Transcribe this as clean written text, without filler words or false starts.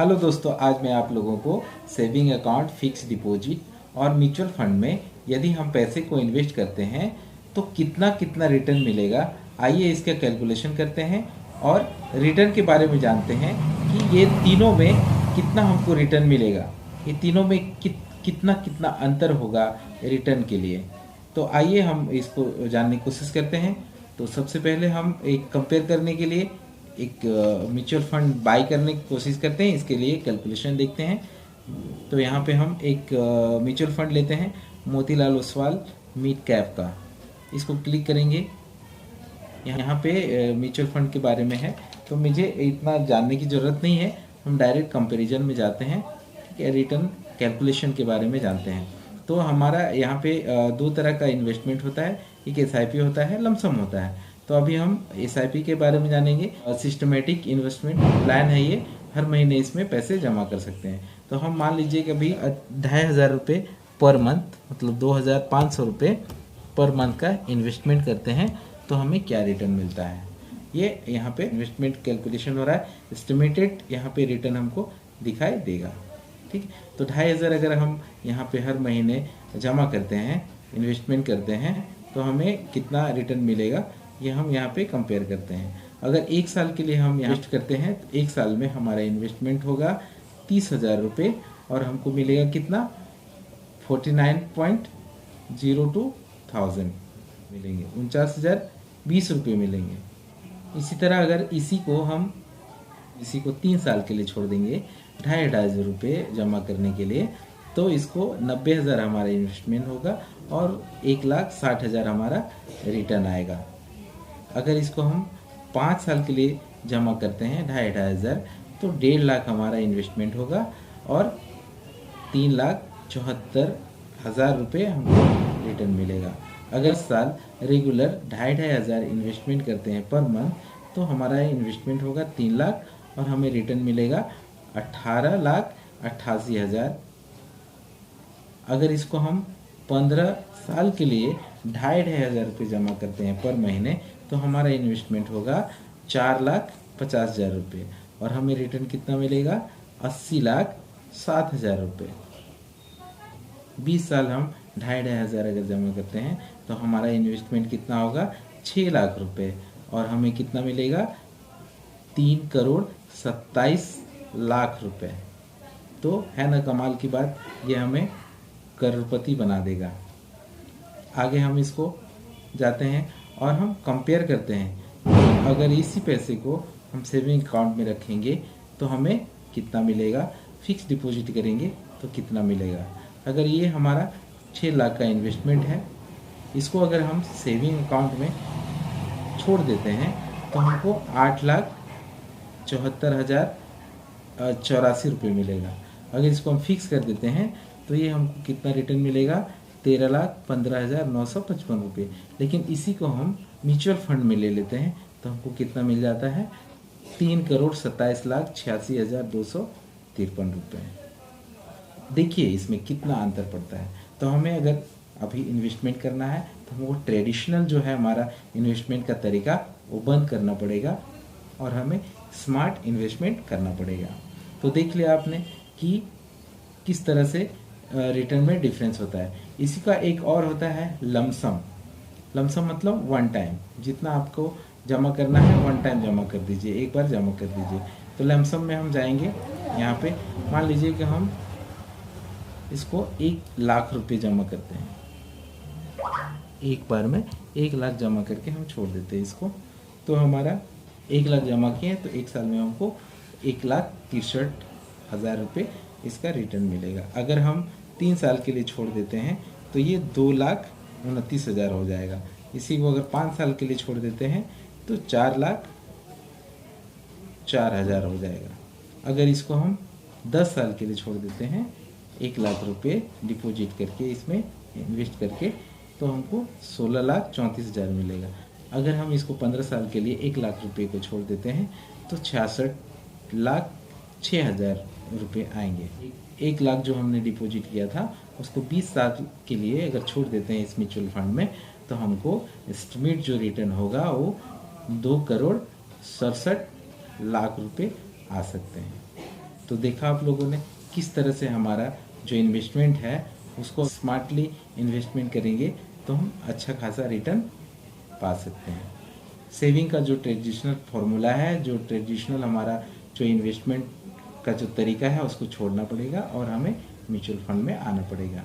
Hello दोस्तों, आज मैं आप लोगों को सेविंग अकाउंट, फिक्स डिपॉजिट और म्यूचुअल फंड में यदि हम पैसे को इन्वेस्ट करते हैं तो कितना कितना रिटर्न मिलेगा, आइए इसका कैलकुलेशन करते हैं और रिटर्न के बारे में जानते हैं कि ये तीनों में कितना हमको रिटर्न मिलेगा। ये तीनों में कितना कितना अंतर होगा रिटर्न के लिए। तो आइए हम इसको जानने की कोशिश करते हैं। तो सबसे पहले हम एक कंपेयर करने के लिए एक म्यूचुअल फंड बाई करने की कोशिश करते हैं। इसके लिए कैलकुलेशन देखते हैं। तो यहाँ पे हम एक म्यूचुअल फंड लेते हैं मोतीलाल ओसवाल मिड कैप का। इसको क्लिक करेंगे। यहाँ पे म्यूचुअल फंड के बारे में है, तो मुझे इतना जानने की ज़रूरत नहीं है। हम डायरेक्ट कंपैरिजन में जाते हैं, ठीक है। रिटर्न कैलकुलेशन के बारे में जानते हैं। तो हमारा यहाँ पे दो तरह का इन्वेस्टमेंट होता है, एक एसआईपी होता है, लमसम होता है। तो अभी हम एसआईपी के बारे में जानेंगे। सिस्टमेटिक इन्वेस्टमेंट प्लान है ये, हर महीने इसमें पैसे जमा कर सकते हैं। तो हम मान लीजिए कि अभी 2500 रुपये पर मंथ, मतलब 2500 रुपये पर मंथ का इन्वेस्टमेंट करते हैं तो हमें क्या रिटर्न मिलता है। ये यहाँ पे इन्वेस्टमेंट कैलकुलेशन हो रहा है। एस्टिमेटेड यहाँ पे रिटर्न हमको दिखाई देगा, ठीक। तो 2500 अगर हम यहाँ पे हर महीने जमा करते हैं, इन्वेस्टमेंट करते हैं, तो हमें कितना रिटर्न मिलेगा ये हम यहाँ पे कंपेयर करते हैं। अगर एक साल के लिए हम इन्वेस्ट करते हैं तो एक साल में हमारा इन्वेस्टमेंट होगा 30,000 रुपये और हमको मिलेगा कितना, 49.02 थाउजेंड मिलेंगे, 49,020 रुपये मिलेंगे। इसी तरह अगर इसी को 3 साल के लिए छोड़ देंगे 2,500 रुपये जमा करने के लिए, तो इसको 90,000 हमारा इन्वेस्टमेंट होगा और 1,60,000 हमारा रिटर्न आएगा। अगर इसको हम 5 साल के लिए जमा करते हैं 2,500, तो 1.5 लाख हमारा इन्वेस्टमेंट होगा और 3,74,000 रुपये हमको रिटर्न मिलेगा। अगर साल रेगुलर 2,500 इन्वेस्टमेंट करते हैं पर मंथ, तो हमारा इन्वेस्टमेंट होगा 3 लाख और हमें रिटर्न मिलेगा 18,88,000। अगर इसको हम 15 साल के लिए 2,500 रुपये जमा करते हैं पर महीने, तो हमारा इन्वेस्टमेंट होगा 4,50,000 रुपये और हमें रिटर्न कितना मिलेगा, 80,07,000 रुपये। 20 साल हम 2,500 अगर जमा करते हैं तो हमारा इन्वेस्टमेंट कितना होगा, 6 लाख रुपये और हमें कितना मिलेगा, 3,27,00,000 रुपये। तो है ना कमाल की बात, ये हमें करोड़पति बना देगा। आगे हम इसको जाते हैं और हम कंपेयर करते हैं। अगर इसी पैसे को हम सेविंग अकाउंट में रखेंगे तो हमें कितना मिलेगा, फिक्स डिपॉजिट करेंगे तो कितना मिलेगा। अगर ये हमारा 6 लाख का इन्वेस्टमेंट है, इसको अगर हम सेविंग अकाउंट में छोड़ देते हैं तो हमको 8,74,084 रुपये मिलेगा। अगर इसको हम फिक्स कर देते हैं तो ये हमको कितना रिटर्न मिलेगा, 13,15,955 रुपये। लेकिन इसी को हम म्यूचुअल फंड में ले लेते हैं तो हमको कितना मिल जाता है, 3,27,86,253 रुपये। देखिए इसमें कितना अंतर पड़ता है। तो हमें अगर अभी इन्वेस्टमेंट करना है तो हमको ट्रेडिशनल जो है हमारा इन्वेस्टमेंट का तरीका वो बंद करना पड़ेगा और हमें स्मार्ट इन्वेस्टमेंट करना पड़ेगा। तो देख लिया आपने कि किस तरह से रिटर्न में डिफरेंस होता है। इसी का एक और होता है लमसम। लमसम मतलब वन टाइम, जितना आपको जमा करना है वन टाइम जमा कर दीजिए, एक बार जमा कर दीजिए। तो लमसम में हम जाएंगे, यहाँ पे मान लीजिए कि हम इसको 1 लाख रुपए जमा करते हैं, एक बार में 1 लाख जमा करके हम छोड़ देते हैं इसको। तो हमारा 1 लाख जमा किए तो एक साल में हमको 1,63,000 रुपये इसका रिटर्न मिलेगा। अगर हम 3 साल के लिए छोड़ देते हैं तो ये 2,29,000 हो जाएगा। इसी को अगर 5 साल के लिए छोड़ देते हैं तो 4,04,000 हो जाएगा। अगर इसको हम 10 साल के लिए छोड़ देते हैं 1 लाख रुपये डिपॉजिट करके, इसमें इन्वेस्ट करके, तो हमको 16,34,000 मिलेगा। अगर हम इसको 15 साल के लिए 1 लाख रुपये को छोड़ देते हैं तो 66,06,000 रुपये आएंगे। 1 लाख जो हमने डिपॉजिट किया था उसको 20 साल के लिए अगर छोड़ देते हैं इस म्यूचुअल फंड में, तो हमको एस्टिमेट जो रिटर्न होगा वो 2,67,00,000 रुपये आ सकते हैं। तो देखा आप लोगों ने किस तरह से हमारा जो इन्वेस्टमेंट है उसको स्मार्टली इन्वेस्टमेंट करेंगे तो हम अच्छा खासा रिटर्न पा सकते हैं। सेविंग का जो ट्रेडिशनल फॉर्मूला है, जो ट्रेडिशनल हमारा जो इन्वेस्टमेंट का जो तरीका है उसको छोड़ना पड़ेगा और हमें म्यूचुअल फंड में आना पड़ेगा।